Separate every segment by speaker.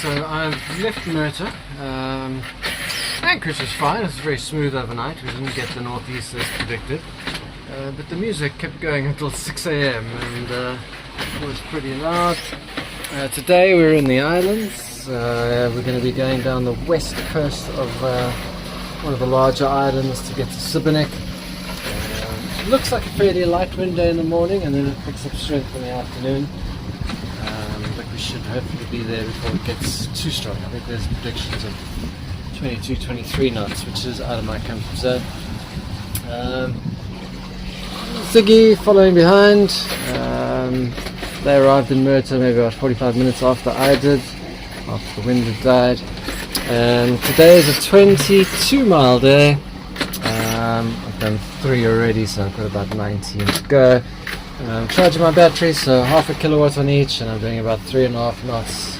Speaker 1: So I've left Murter. Anchorage was fine, it was very smooth overnight. We didn't get the northeast as predicted. But the music kept going until 6 a.m. and it was pretty loud. Today we're in the islands. We're going to be going down the west coast of one of the larger islands to get to Sibenik. It looks like a fairly light wind day in the morning and then it picks up strength in the afternoon. But we should hopefully be there before it gets too strong. I think there's predictions of 22-23 knots, which is out of my comfort zone. Ziggy following behind. They arrived in Murter maybe about 45 minutes after I did, after the wind had died. Today is a 22-mile day. I've done 3 already, so I've got about 19 to go. I'm charging my battery, so half a kilowatt on each, and I'm doing about 3.5 knots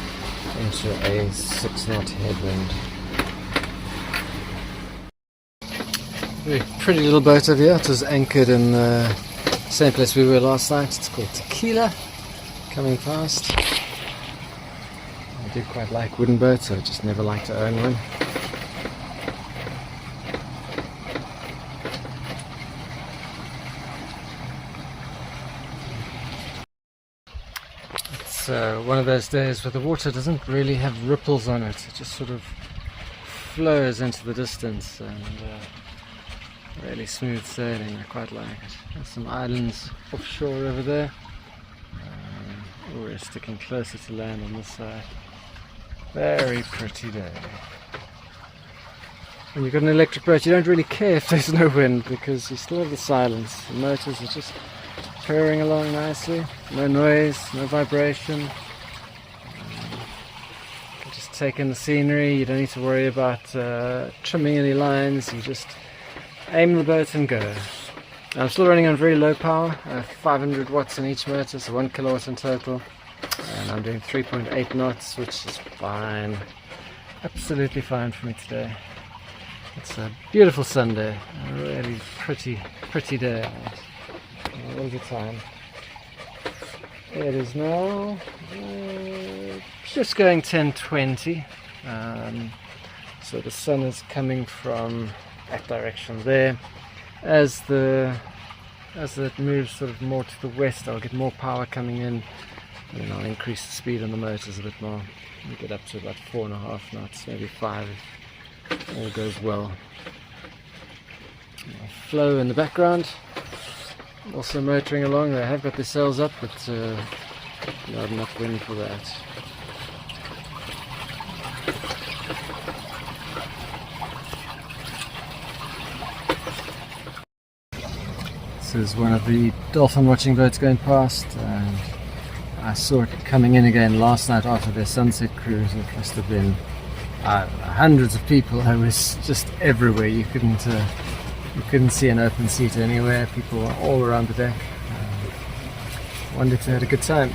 Speaker 1: into a 6-knot headwind. Very pretty little boat over here. It was anchored in the same place we were last night. It's called Tequila, coming fast. I do quite like wooden boats, so I just never like to own one. It's one of those days where the water doesn't really have ripples on it. It just sort of flows into the distance and really smooth sailing. I quite like it. There's some islands offshore over there. We're sticking closer to land on this side. Very pretty day. When you've got an electric boat, you don't really care if there's no wind because you still have the silence. The motors are just purring along nicely. No noise, no vibration. You can just take in the scenery. You don't need to worry about trimming any lines. You just aim the boat and go. I'm still running on very low power, 500 watts in each motor, so 1 kilowatt in total, and I'm doing 3.8 knots, which is fine, absolutely fine for me today. It's a beautiful Sunday, a really pretty day all the time. It is now just going 10:20, so the sun is coming from that direction there. As it moves sort of more to the west, I'll get more power coming in, and then I'll increase the speed on the motors a bit more. We'll get up to about 4.5 knots, maybe 5 if all goes well. Flow in the background, also motoring along. They have got their sails up, but not enough wind for that. This is one of the dolphin watching boats going past, and I saw it coming in again last night after their sunset cruise. It must have been hundreds of people. It was just everywhere. You couldn't see an open seat anywhere. People were all around the deck. Wonder if they had a good time.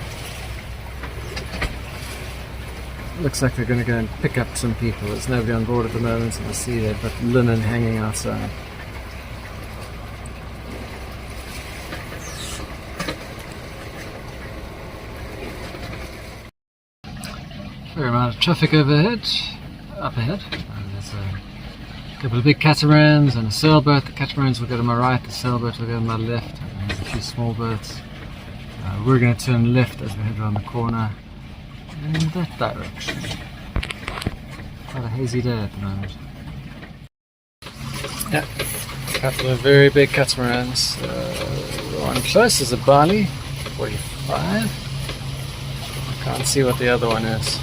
Speaker 1: Looks like they're going to go and pick up some people. There's nobody on board at the moment, so I see they've got linen hanging outside. Fair amount of traffic up ahead. There's a couple of big catamarans and a sailboat. The catamarans will go to my right, the sailboat will go to my left, and there's a few small boats. We're going to turn left as we head around the corner in that direction. Quite a hazy day at the moment. Yeah, a couple of very big catamarans. The one close is a Bali, 45. I can't see what the other one is.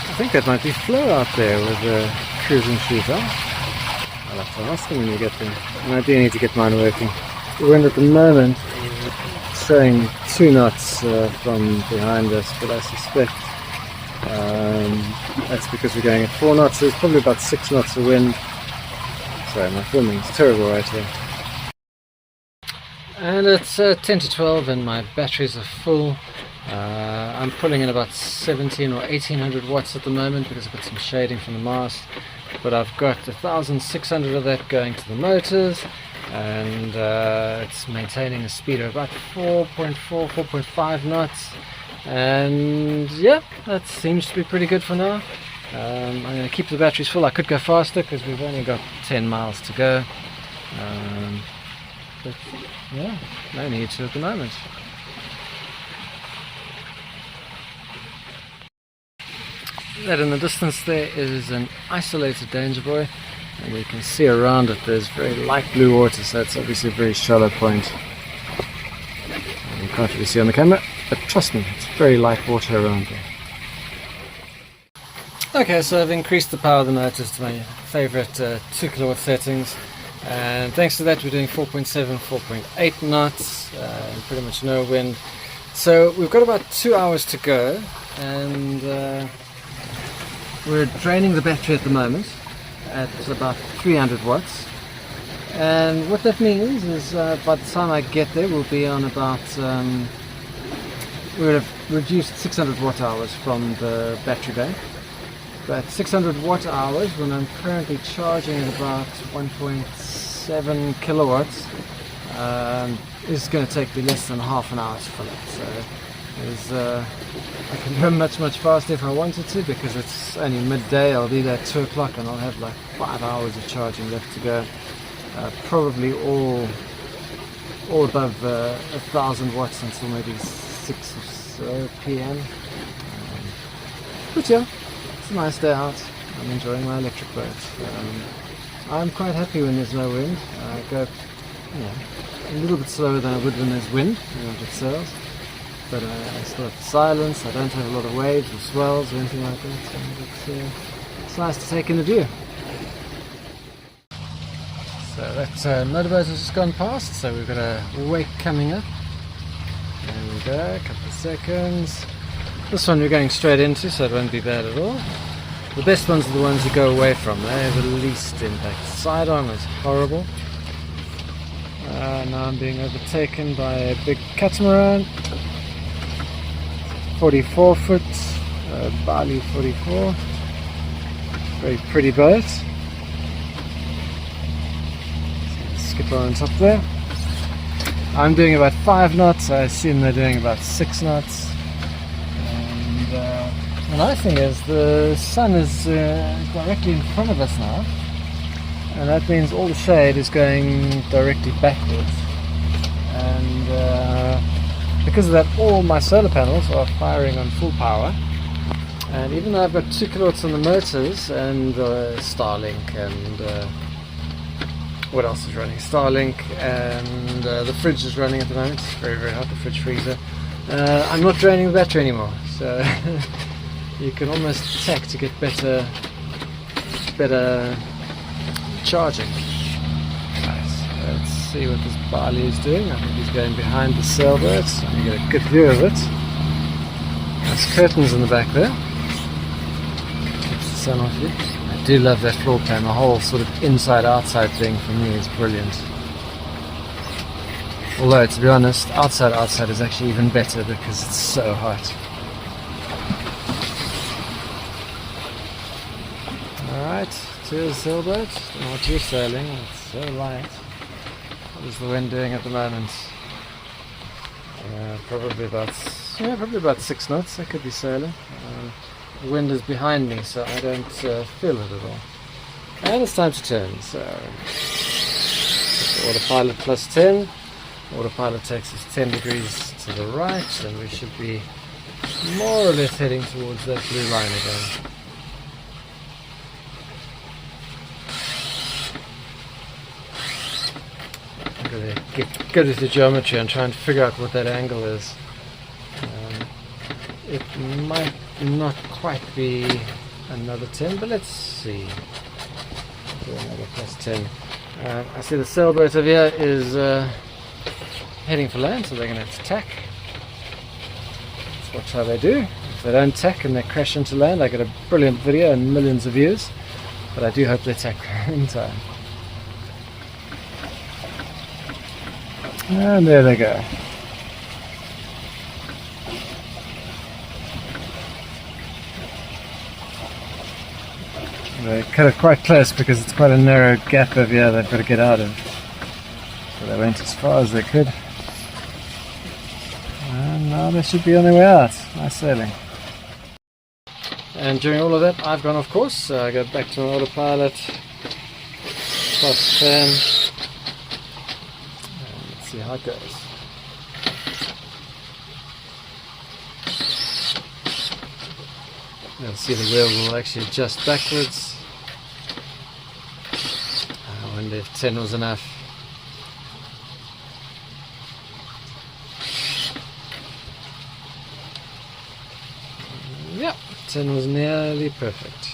Speaker 1: I think that might be Flo out there with a cruising sheet on. I'll have to ask him when we get there. And I do need to get mine working. The wind at the moment is showing 2 knots from behind us, but I suspect that's because we're going at 4 knots. So there's probably about 6 knots of wind. Sorry, my filming is terrible right here. And it's 10 to 12 and my batteries are full. I'm pulling in about 17 or 1800 watts at the moment because I've got some shading from the mast, but I've got 1600 of that going to the motors and it's maintaining a speed of about 4.5 knots, and yeah, that seems to be pretty good for now. I'm going to keep the batteries full. I could go faster because we've only got 10 miles to go, but yeah, no need to at the moment. That in the distance there is an isolated danger buoy, and you can see around it there's very light blue water, so it's obviously a very shallow point. And you can't really see on the camera, but trust me, it's very light water around there. Okay, so I've increased the power of the motors to my favourite 2 kilowatt settings, and thanks to that we're doing 4.7, 4.8 knots, and pretty much no wind. So we've got about 2 hours to go, and we're draining the battery at the moment at about 300 watts, and what that means is by the time I get there we'll be on about we would have reduced 600 watt hours from the battery bank, but 600 watt hours when I'm currently charging at about 1.7 kilowatts is going to take me less than half an hour to fill it. So I can go much faster if I wanted to, because it's only midday. I'll be there at 2 o'clock and I'll have like 5 hours of charging left to go. Probably all above 1,000 watts until maybe 6 or so p.m. But yeah, it's a nice day out. I'm enjoying my electric boat. I'm quite happy when there's no wind. I go a little bit slower than I would when there's wind, if it sails. But I still have the silence. I don't have a lot of waves or swells or anything like that. So it's nice to take in the view. So that motorboat has just gone past, so we've got a wake coming up. There we go, a couple of seconds. This one we're going straight into, so it won't be bad at all. The best ones are the ones you go away from. They have the least impact. Side on is horrible. Now I'm being overtaken by a big catamaran. 44 foot, Bali 44. Very pretty boat. Skipper on top there. I'm doing about 5 knots. I assume they're doing about 6 knots. And the nice thing is the sun is directly in front of us now, and that means all the shade is going directly backwards. And because of that, all my solar panels are firing on full power, and even though I've got 2 kilowatts on the motors and Starlink and what else is running? Starlink, and the fridge is running at the moment. It's very hot, the fridge freezer. I'm not draining the battery anymore, so you can almost tack to get better charging. Let's see what this Bali is doing. I think he's going behind the sailboat, so you get a good view of it. There's curtains in the back there. Keeps the sun off you. I do love that floor plan. The whole sort of inside-outside thing for me is brilliant. Although, to be honest, outside is actually even better because it's so hot. Alright, to the sailboat. Don't know what you're sailing, it's so light. What is the wind doing at the moment? Probably about 6 knots. I could be sailing. The wind is behind me, so I don't feel it at all. And it's time to turn. So autopilot plus 10. Autopilot takes us 10 degrees to the right, and we should be more or less heading towards that blue line again. I'm going to get good at the geometry and try and figure out what that angle is. It might not quite be another 10, but let's see. Do another plus 10. I see the sailboat over here is heading for land, so they're going to have to tack. Let's watch how they do. If they don't tack and they crash into land, I get a brilliant video and millions of views, but I do hope they tack in time. And there they go. They cut it quite close because it's quite a narrow gap over here they've got to get out of. So they went as far as they could. And now they should be on their way out. Nice sailing. And during all of that, I've gone off course. So I go back to my autopilot. Start the fan. And let's see how it goes. You'll see the wheel will actually adjust backwards. I wonder if 10 was enough. Yep, 10 was nearly perfect.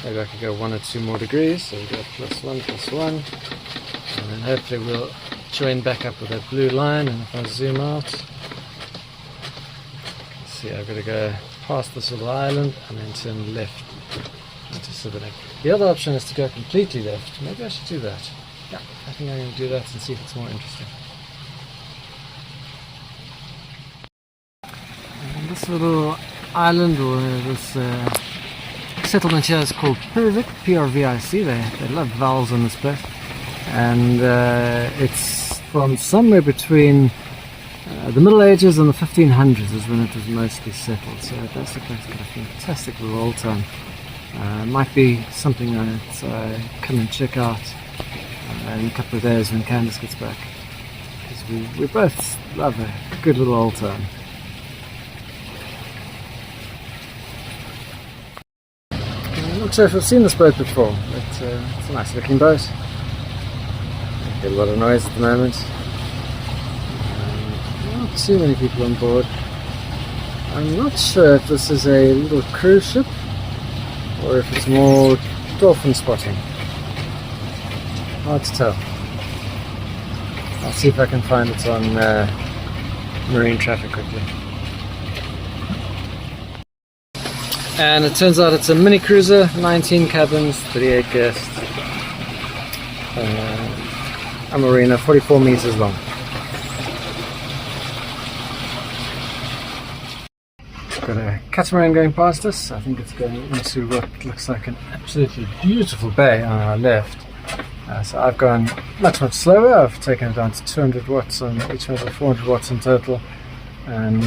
Speaker 1: Maybe I could go 1 or 2 more degrees, so we go +1, +1. And then hopefully we'll join back up with that blue line, and if I zoom out, see, I've got to go past this little island and then turn left into Sibenik. The other option is to go completely left. Maybe I should do that. Yeah, I think I'm going to do that and see if it's more interesting. And this little island, or this settlement here, is called Prvic, P-R-V-I-C. They love vowels on this place. And it's from somewhere between the Middle Ages and the 1500s is when it was mostly settled. So that's the place. Got a fantastic little old town. Might be something that I come and check out in a couple of days when Candice gets back, because we both love a good little old town. I'm not sure if I've seen this boat before, but it's a nice looking boat. I get a lot of noise at the moment. Not too many people on board. I'm not sure if this is a little cruise ship or if it's more dolphin spotting. Hard to tell. I'll see if I can find it on marine traffic quickly. And it turns out it's a mini cruiser, 19 cabins, 38 guests. A marina, 44 meters long. Got a catamaran going past us. I think it's going into what looks like an absolutely beautiful bay on our left. So I've gone much slower. I've taken it down to 200 watts on each motor, 400 watts in total. And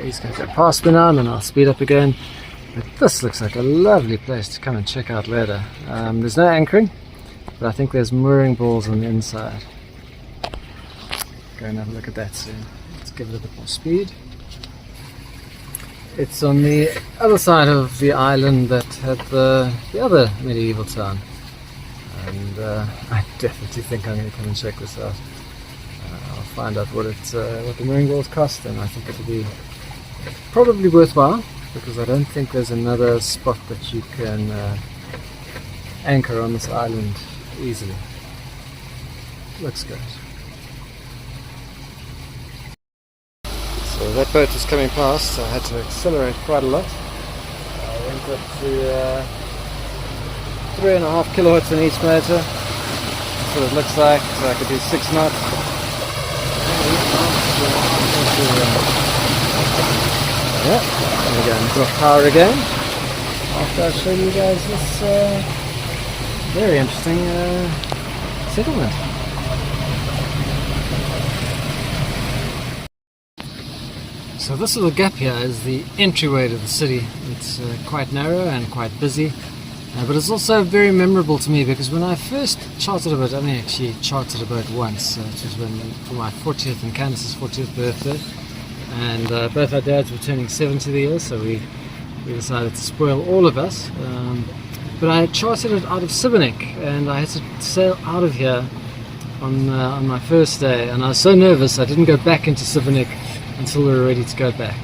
Speaker 1: he's going to go past me now, and then I'll speed up again. But this looks like a lovely place to come and check out later. There's no anchoring, but I think there's mooring balls on the inside. Go and have a look at that soon. Let's give it a bit more speed. It's on the other side of the island that had the other medieval town, and I definitely think I'm going to come and check this out. I'll find out what the mooring balls cost, and I think it'll be probably worthwhile, because I don't think there's another spot that you can anchor on this island easily. Looks good. So that boat was coming past, so I had to accelerate quite a lot. I went up to 3.5 kilowatts in each motor. That's what it looks like, so I could do 6 knots. Yeah, there we go, and drop power again. After I show you guys this very interesting settlement. So this little gap here is the entryway to the city. It's quite narrow and quite busy, but it's also very memorable to me, because when I first chartered a boat, I only actually chartered a boat once. It was for my 40th and Candice's 40th birthday, and both our dads were turning 70 the year, so we decided to spoil all of us. But I chartered it out of Sibenik, and I had to sail out of here on my first day, and I was so nervous I didn't go back into Sibenik until we were ready to go back.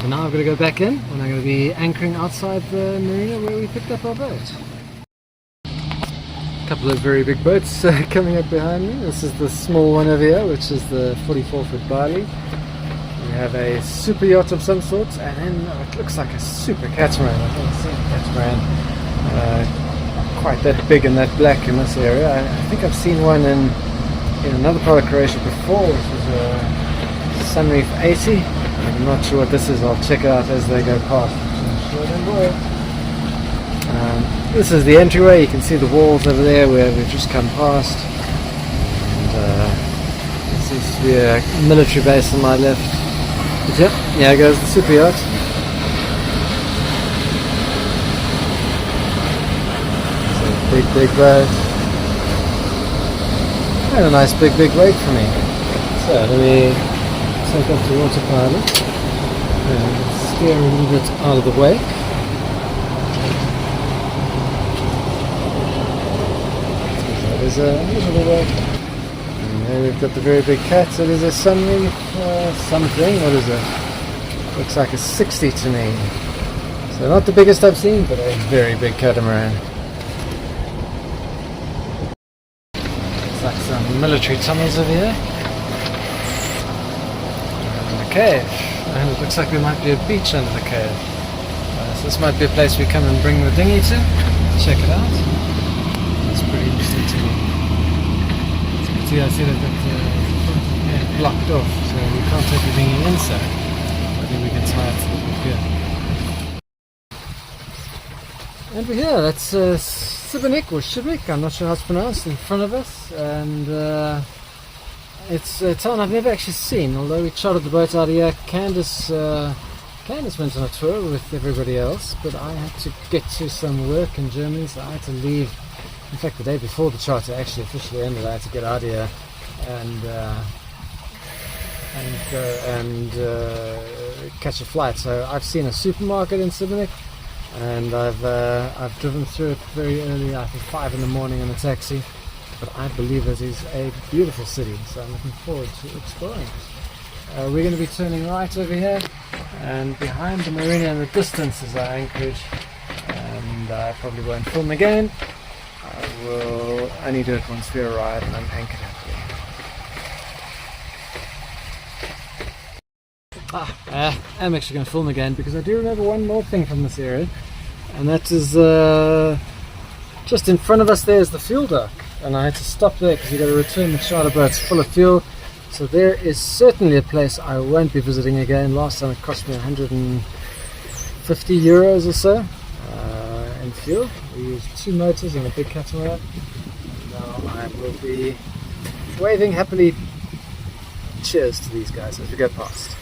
Speaker 1: But now I've got to go back in, and I'm going to be anchoring outside the marina where we picked up our boat. A couple of very big boats coming up behind me. This is the small one over here, which is the 44-foot Bali. We have a super yacht of some sort, and then it looks like a super catamaran. I've never seen a catamaran quite that big and that black in this area. I think I've seen one in another part of Croatia before, which was a Sunreef 80. I'm not sure what this is. I'll check it out as they go past. This is the entryway. You can see the walls over there where we've just come past. And, there seems to be a military base on my left. But yep, yeah, goes the super yacht. Big boat. And a nice big wake for me. So let me take off the autopilot and steer a little bit out of the wake. So that is a little wake. And there we've got the very big cat. So there's a sunreef something. What is it? Looks like a 60 to me. So not the biggest I've seen, but a very big catamaran. Like some military tunnels over here. And a cave. And it looks like there might be a beach under the cave. So this might be a place we come and bring the dinghy to. Check it out. It's pretty interesting to me. So you can see, I see that it's blocked off, so we can't take the dinghy inside. I think we can tie it up here. And we're here. That's Sibenik or Sibenik, I'm not sure how it's pronounced, in front of us, and it's a town I've never actually seen, although we chartered the boat out of here. Candace went on a tour with everybody else, but I had to get to some work in Germany, so I had to leave. In fact, the day before the charter actually officially ended, I had to get out of here and go and catch a flight. So I've seen a supermarket in Sibenik, and I've driven through it very early, I think 5 in the morning in a taxi, but I believe it is a beautiful city, so I'm looking forward to exploring it. We're going to be turning right over here, and behind the marina in the distance is our anchorage, and I probably won't film again. I will only do it once we arrive and I'm anchored happily. I'm actually going to film again because I do remember one more thing from this area, and that is just in front of us there is the fuel dock, and I had to stop there because you've got to return the charter boats full of fuel. So there is certainly a place I won't be visiting again. Last time it cost me 150 euros or so in fuel. We used 2 motors and a big catamaran. Now I will be waving happily cheers to these guys as we go past.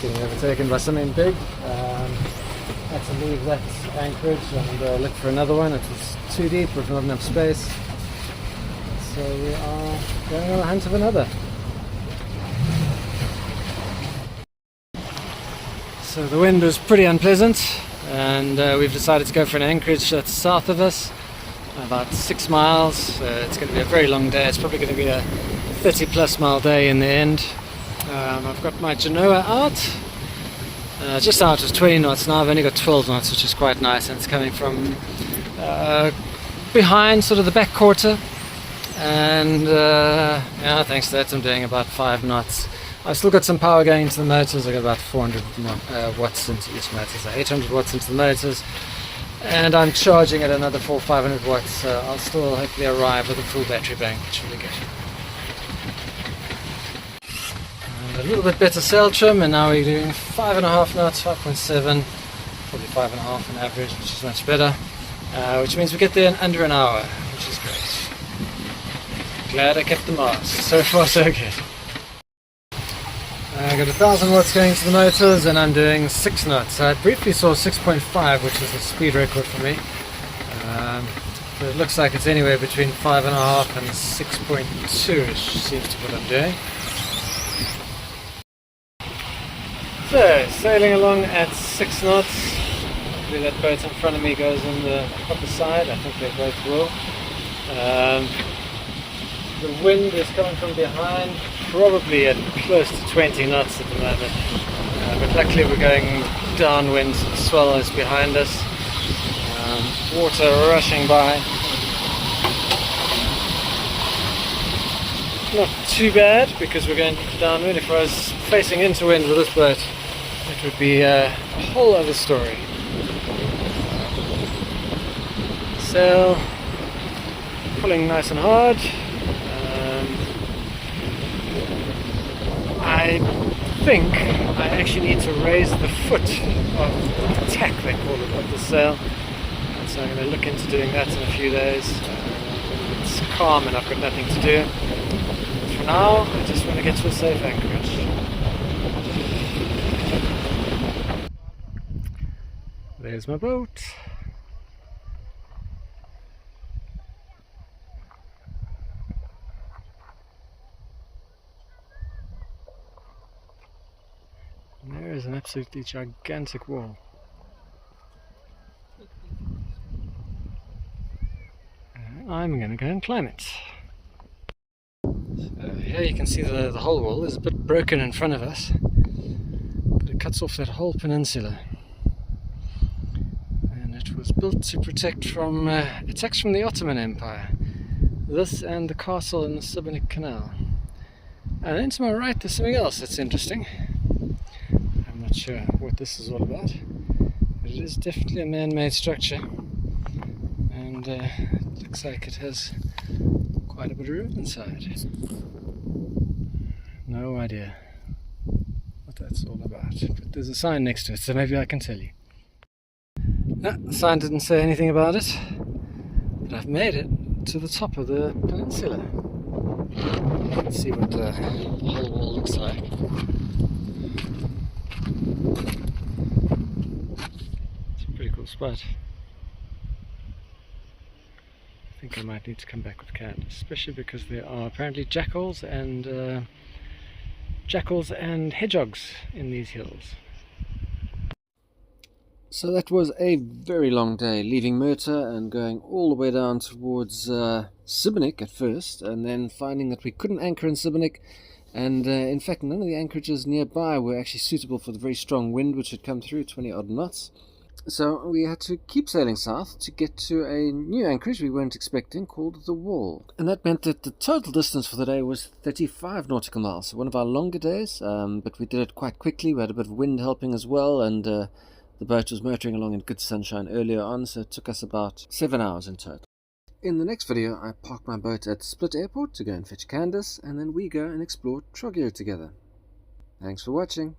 Speaker 1: Getting overtaken by something big. Had to leave that anchorage and look for another one. It was too deep with not enough space. So we are going on the hunt of another. So the wind was pretty unpleasant, and we've decided to go for an anchorage that's south of us, about 6 miles. It's going to be a very long day. It's probably going to be a 30+ mile day in the end. I've got my Genoa out. Just out was 20 knots, now I've only got 12 knots, which is quite nice, and it's coming from behind sort of the back quarter, and yeah, thanks to that I'm doing about 5 knots. I've still got some power going into the motors. I've got about 400 watts into each motor, so 800 watts into the motors, and I'm charging at another 400-500 watts, so I'll still hopefully arrive with a full battery bank, which will be good. A little bit better sail trim, and now we're doing 5.5 knots, 5.7, probably 5.5 on average, which is much better, which means we get there in under an hour, which is great. Glad I kept the mast. So far so good. I got 1000 watts going to the motors, and I'm doing 6 knots. I briefly saw 6.5, which is the speed record for me, but it looks like it's anywhere between 5.5 and 6.2, which seems to be what I'm doing. So, sailing along at 6 knots. Hopefully that boat in front of me goes on the upper side. I think they both will. The wind is coming from behind, probably at close to 20 knots at the moment. But luckily we're going downwind, so the swell is behind us. Water rushing by. Not too bad because we're going downwind. If I was facing into wind with this boat, it would be a whole other story. Sail pulling nice and hard. I think I actually need to raise the foot of the tack, they call it, of the sail. And so so I'm going to look into doing that in a few days. It's calm and I've got nothing to do. But for now, I just want to get to a safe anchorage. There's my boat. And there is an absolutely gigantic wall. I'm going to go and climb it. So here you can see the whole wall is a bit broken in front of us, but it cuts off that whole peninsula. And it was built to protect from attacks from the Ottoman Empire. This and the castle in the Sibenik Canal. And then to my right there's something else that's interesting. I'm not sure what this is all about, but it is definitely a man-made structure. And it looks like it has quite a bit of room inside. No idea what that's all about, but there's a sign next to it, so maybe I can tell you. No, the sign didn't say anything about it, but I've made it to the top of the peninsula. Let's see what the whole wall looks like. It's a pretty cool spot. I think I might need to come back with Candace, especially because there are apparently jackals and hedgehogs in these hills. So that was a very long day, leaving Murter and going all the way down towards Sibenik at first, and then finding that we couldn't anchor in Sibenik, and in fact none of the anchorages nearby were actually suitable for the very strong wind which had come through, 20 odd knots. So we had to keep sailing south to get to a new anchorage we weren't expecting, called the Wall. And that meant that the total distance for the day was 35 nautical miles, so one of our longer days, but we did it quite quickly. We had a bit of wind helping as well, and the boat was motoring along in good sunshine earlier on, so it took us about 7 hours in total. In the next video I parked my boat at Split Airport to go and fetch Candace, and then we go and explore Trogir together. Thanks for watching.